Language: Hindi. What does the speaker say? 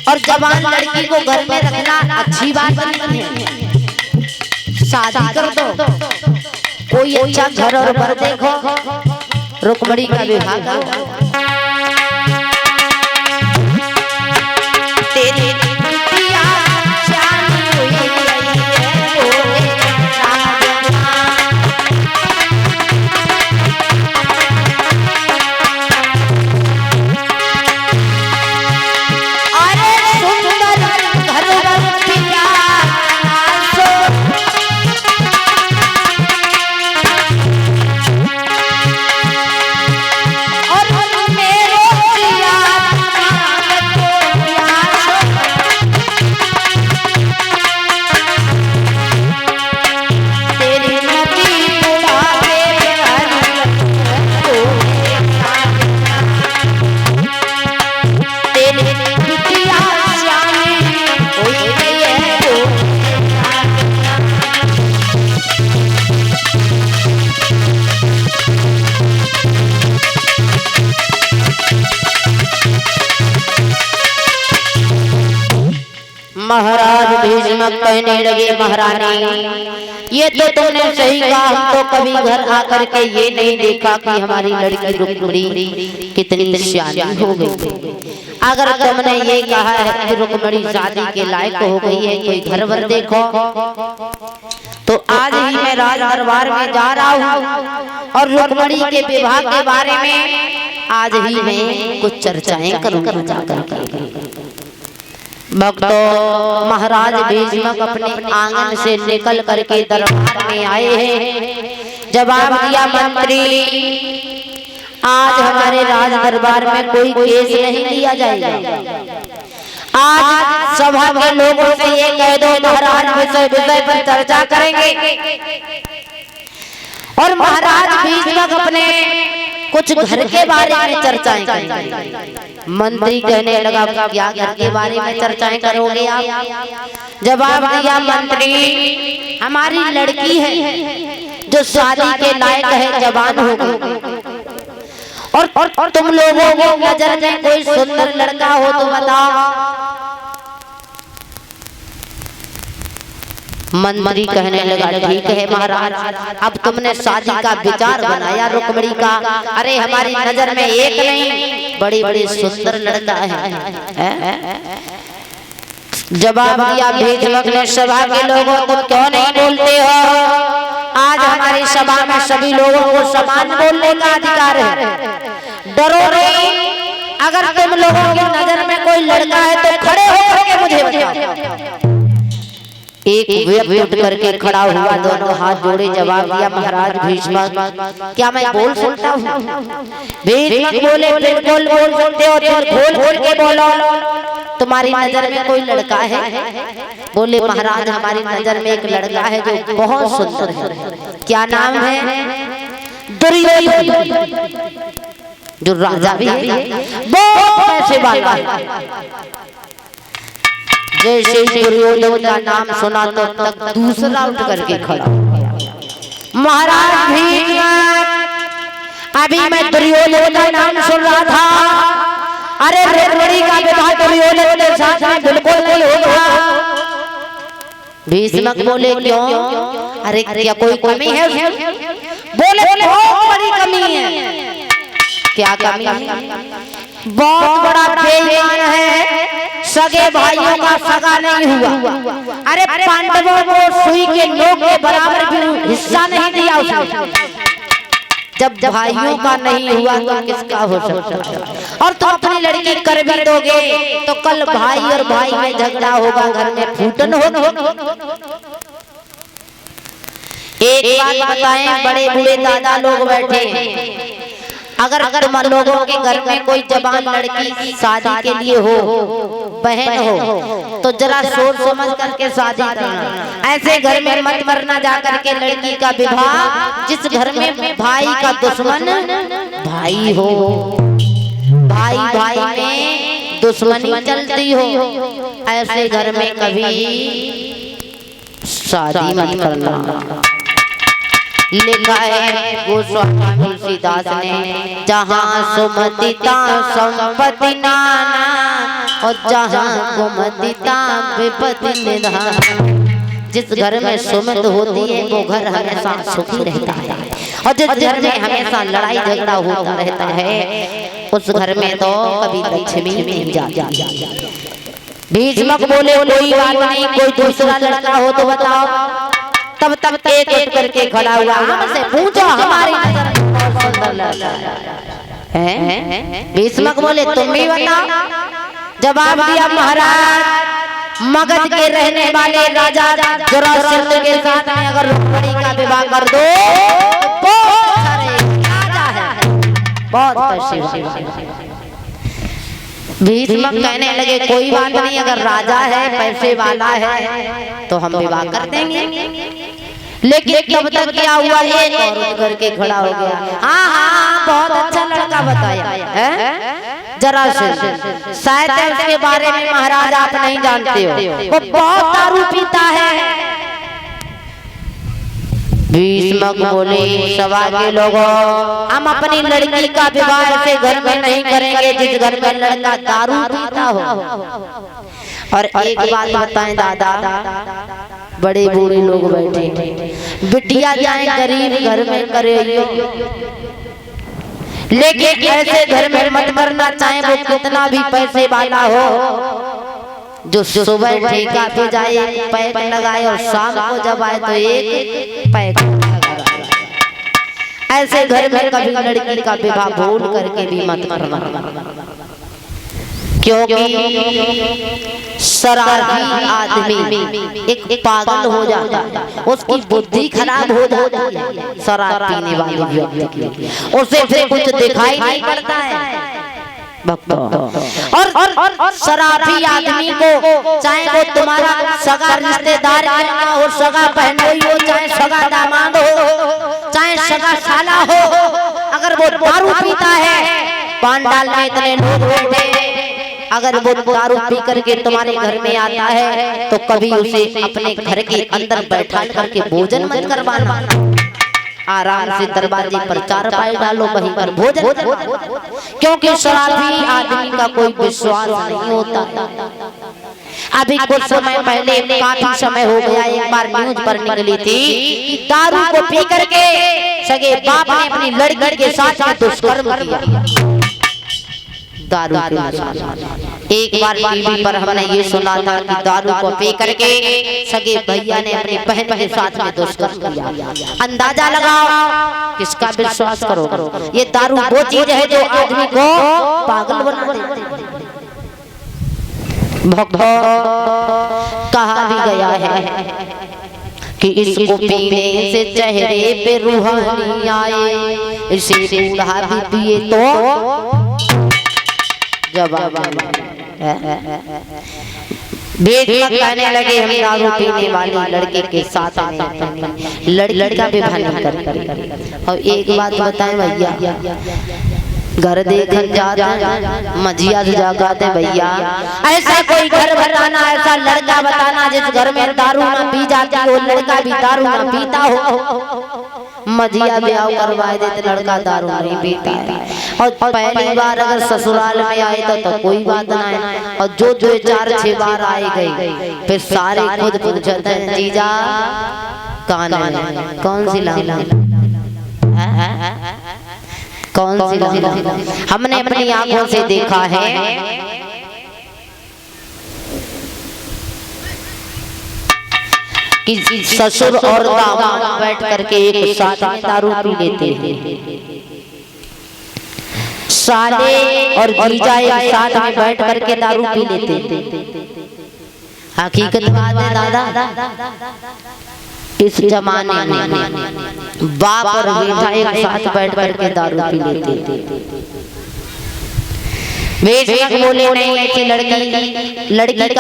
और जवान लड़की को घर में रखना अच्छी बात नहीं है। शादी कर दो, कोई अच्छा घर और बर देखो, रुक्मणी का विवाह करो। तेरी बिटिया जानी हुई महाराज भीष्मक कहने लगे, महारानी ये तो तुमने सही कहा, हम तो कभी घर आकर के ये नहीं देखा कि हमारी लड़की रुक्मणी कितनी सियानी हो गई। अगर तुमने ये कहा है कि रुक्मणी शादी के लायक हो गई है, कोई घर वर देखो, तो आज ही मैं राज दरबार में जा रहा हूँ और रुक्मणी के विवाह के बारे में आज ही मैं कुछ चर्चाएं करूंगा जाकर। भक्तों, महाराज भीष्मक अपने आंगन से निकल करके दरबार में आए हैं। जवाब दिया, मंत्री आज हमारे राज दरबार में कोई केस नहीं लिया जाएगा। आज सभा के लोगों से ये कह दो महाराज विषय पर चर्चा करेंगे। और महाराज भीष्मक अपने कुछ घर के बारे में चर्चाएं करेंगे। मंत्री कहने लगा, क्या घर के बारे में चर्चाएं करोगे आप? जवाब दिया, मंत्री हमारी लड़की है जो शादी के लायक है, जवान हो गई, और तुम लोगों की नजर में कोई सुंदर लड़का हो तो बताओ। मंत्री कहने लगा, ठीक है महाराज, अब तुमने शादी का विचार बनाया रुक्मणी का, अरे हमारी नजर में एक नहीं बड़ी बड़ी सुंदर लड़का है। जवाब दिया भीष्मक ने, सभा के लोगों को क्यों नहीं बोलते हो? आज हमारी सभा में सभी लोगों को समान बोलने का अधिकार है। डरो नहीं, अगर तुम लोगों की नजर में कोई लड़का है तो खड़े होकर के मुझे बताओ। एक व्यक्ति उठ करके खड़ा हुआ, दोनों हाथ जोड़े, जवाब दिया, महाराज भीष्मक क्या मैं बोल सकता हूँ? भीष्मक बोले, बिल्कुल बोल सकते हो, खोल के बोलो, तुम्हारी नजर में कोई लड़का है? बोले, महाराज हमारी नजर में एक लड़का है जो बहुत सुंदर है। क्या नाम है? दुर्योधन, जो राजा भी है, बहुत पैसे वाला है। जैसे दुर्योधन का नाम सुना तो तक दूसरा उठ करके खड़ा। महाराज भीष्मक अभी मैं दुर्योधन का नाम सुन रहा था, अरे रुक्मणी का विवाह दुर्योधन के साथ में बिल्कुल नहीं होगा। भीष्मक बोले, क्यों? अरे क्या कोई कमी है? बोले, बहुत बड़ी कमी है। क्या कमी है? बहुत बड़ा बेईमान है, सगे भाइयों का सगा नहीं हुआ। अरे पांडवों को सुई के नोक के बराबर भी हिस्सा नहीं दिया उसने। जब भाइयों का नहीं हुआ तो किसका हो सकता है? और तुम अपनी लड़की कर भी दोगे तो कल भाई और भाई में झगड़ा होगा, घर में फूटन होगा। एक बात बताएं, बड़े बूढ़े दादा लोग बैठे हैं, अगर तुम लोगों के घर में कोई जवान लड़की शादी के लिए हो, बहन हो, तो जरा सोच समझ करके शादी करना। ऐसे घर में मत मरना जा करके लड़की का विवाह जिस घर में भाई का दुश्मन भाई हो, भाई भाई में दुश्मनी चलती हो, ऐसे घर में कभी शादी मत करना। लिखा है गोस्वामी तुलसीदास ने, जहाँ सुमति ता संपत्ति नाना, और जहाँ घुमतीता विपत्ति निधान। जिस घर में सुमित होती है वो घर हमेशा सुखी रहता है, और जिस घर में हमेशा लड़ाई झगड़ा होता रहता है उस घर में तो कभी लक्ष्मी नहीं जाती। भीष्मक बोले कोई बात नहीं, कोई दूसरा लड़का हो तो बताओ। तब तब एक एक करके खड़ा हुआ, हमसे पूछो हमारी नजर में कौन सुंदर लड़का है। भीष्मक बोले तुम भी बताओ। जवाब दिया महाराज, मगध के रहने वाले राजा जरासंध के साथ में अगर रुक्मिणी का विवाह कर दो तो बहुत सारे राजा है, बहुत पैसे। भीष्मक कहने लगे कोई बात नहीं, अगर राजा है पैसे वाला है तो हम विवाह कर देंगे। लेकिन तब तक क्या हुआ, एक और उठ करके खड़ा हो गया। हाँ हाँ बहुत अच्छा लड़का बताया है जरासंध, शायद उसके बारे में महाराज आप नहीं जानते हो, वो बहुत दारू पीता है। भीष्मक बोले सभा के लोगों, हम अपनी लड़की का विवाह ऐसे घर में नहीं करेंगे जिस घर में लड़का दारू पीता हो। और एक बात बताएं दादा, बड़े बूढ़े लोग बैठे, बिटिया जाए गरीब घर में करे, लेकिन ऐसे घर में मत करना, चाहे वो कितना भी पैसे वाला हो, जो सुबह ठेका पे जाए पैक लगाए और शाम को जब आए तो एक पैक लगाए। ऐसे घर में कभी लड़की का विवाह भूल करके भी मत करना, क्योंकि शराबी आदमी एक पागल हो जाता है, उसकी बुद्धि खराब हो जाती है। शराब पीने वाले व्यक्ति की उसे फिर कुछ दिखाई नहीं पड़ता है। और शराबी आदमी को चाहे वो तुम्हारा सगा रिश्तेदार हो, सगा बहनोई हो, चाहे सगा दामाद हो, चाहे सगा साला हो, अगर वो दारू पीता है, पांडाल में इतने लोग बैठे, अगर वो दारू पी करके तुम्हारे घर में आता है तो कभी उसे अपने घर के अंदर बैठा करके भोजन मत करवाना, आराम से दरवाजे पर चारपाई डालो, वहीं पर भोजन करवाना, क्योंकि शराबी आदमी का कोई विश्वास नहीं होता। अभी कुछ समय पहले, काफी समय हो गया, एक बार न्यूज पर निकली थी, दारू को पी करके सगे बाप ने अपनी लड़की के साथ में दुष्कर्म किया। दारू के साथ एक बार टीवी पर हमने ये सुना था कि दारू को पी करके सगे भैया ने अपनी बहन के साथ में दुष्कर्म किया। अंदाजा लगाओ किसका विश्वास करो, ये दारू वो चीज है जो आदमी को पागल बना देती है। कहा भी गया है कि इसको पीने से चेहरे पे रूहानी आए, इसे बूढ़ा भी पिए तो जवाब। भीष्मक कहने लगे हम दारू पीने वाली लड़के के साथ में लड़का विवाह नहीं कर। और एक बात बताएं भैया, घर देखन जाते मजिया जागाते भैया, ऐसा कोई घर बताना, ऐसा लड़का बताना जिस घर में दारू ना पी जाती हो, लड़का भी दारू ना पीता हो। मजिया ब्याह करवाए देते, लड़का दारू नहीं पीता है। और पहली बार अगर ससुराल में आए तो कोई बात ना है, और जो 4-6 बार आए गए फिर सारे खुद पूछते हैं जीजा कौन है, कौन सी लाला, कौन सी लाला। हमने अपनी आंखों से देखा है कि ससुर और दामाद बैठ करके एक साथ में दारू पी लेते हैं, साले और जीजा एक साथ में बैठ करके दारू पी लेते हैं। हकीकत बात है दादा, इस जमाने में बाप और बेटा एक साथ बैठ करके दारू पी लेते थे। वे बोले नहीं, ऐसी लड़की